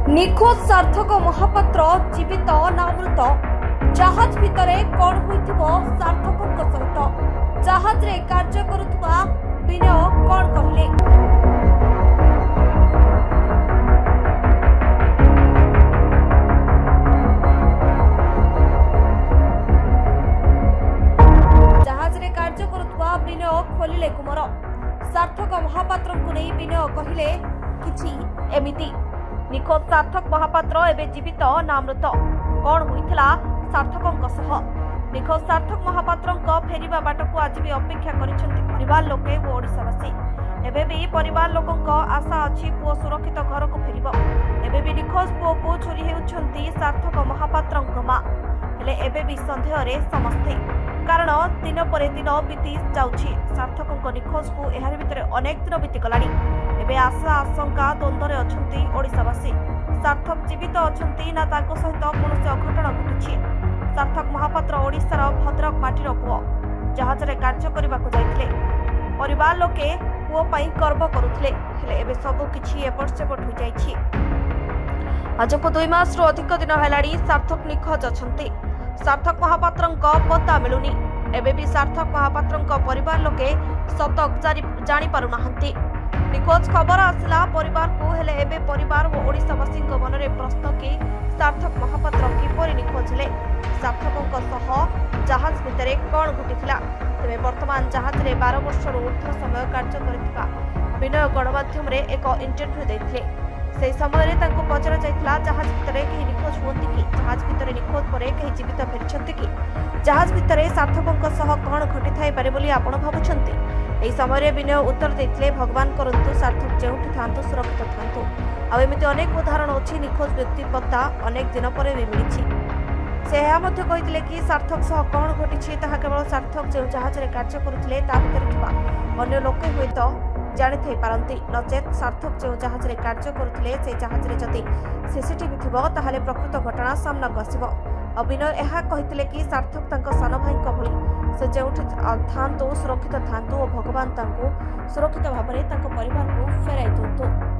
निखोज सार्थक महापात्र जीवित ना मृत जहाज भितर कौन होइथिबो सार्थक सहित जहाज रे कार्य करुवा विनय कौन कहले। जहाज रे कार्य करुवा विनय खोलिले गुमर सार्थक महापात्र को नहीं विनय कहले किछि एमिति। निखोज सार्थक महापात्र एबे जीवित ना मृत कौन होइथिला सार्थकଙ୍କ सह। निखोज सार्थक महापात्रଙ୍କ फेरिबा बाटକୁ आज भी अपेक्षा करिसेंती परिवार लोके ओ ओडिसावासी। एबे भी परिवार लोकଙ୍କ आशा अछि पुओ सुरक्षित घर को फेरिबो। एबे भी निखोज पुओ को चोरी हेउछंती सार्थक महापात्रଙ୍କ मा। हेले एबे भी संदेह रे समस्ते कारण दिन पर दिन बीती जाउछि सार्थकଙ୍କ निखोज को एहार भितरे अनेक दिन बीती गलानी। एबे आशा आशंका द्वंद्वरे अछंती ओडिसावासी। सार्थक जीवित अछंती ना ताको सहित कौन अघटन घटिछि। सार्थक महापात्र ओडिशार भद्रक माटीर पुओ जहाज रे कार्य करबाकू जाइथिले। परिवार लोके पुओ पई गर्व करुथिले हेले एबे सब किछि एपट सेपट हो जाइछि। आज को 2 मास रो अधिक दिन हेलाडी सार्थक निखोज अछंती। सार्थक महापात्रଙ୍କ पता मिलुनी। एबे भी सार्थक महापात्रଙ୍କ परिवार लोके सतक जानि पारु नाहंती। निखोज खबर आसला परिवार को हेले एबे परिवार और ओडिसावासी मन में प्रश्न कि सार्थक महापात्र किपरि निखोज हेले। सार्थकଙ୍କ सह जहाज भितर कौन घटिथिला। तेबे वर्तमान जहाज रे 12 वर्ष ऊर्ध्व समय कार्य करथिबा विनय गणमाध्यम रे एक इंटरव्यू देथिले। से समय रे तांको पचरा जायथिला जहाज भितर केही निखोज होंती कि जहाज भितर निखोज परे केही जीवित फेरिछंती कि जहाज भितर सार्थकଙ୍କ सह कौन घटी थाई पारे बोली आपण भाबुछंती। एही समय रे विनय उत्तर देथिले भगवान करंतु सार्थक जेउठी थांतु सुरक्षित थांतु। आ एमिति अनेक उदाहरण अछि निखोज व्यक्ति पत्ता अनेक दिन पर भी मिलिछि। से ଏହା ମଧ୍ୟ କହିଥିଲେ कि सार्थक सह कौन घटिछि ताहा केवल सार्थक जे जहाज रे कार्य करुथिले ता भितर थिबा अन्य लोके होइतो जानि थाई पारंती। नचेत सार्थक जे जहाज रे कार्य करुथिले से जहाज रे जति सीसीटीवी थिबो ताहाले प्रकृत घटना सामना आसिबो। अभिनय ଏହା କହିଥିଲେ कि सार्थक तांको सान भाईଙ୍କ भଳି से जेउठी थांतु सुरक्षित थांतु और भगवान तांको सुरक्षित भाबरे तांको परिवार को फेराई दंतु।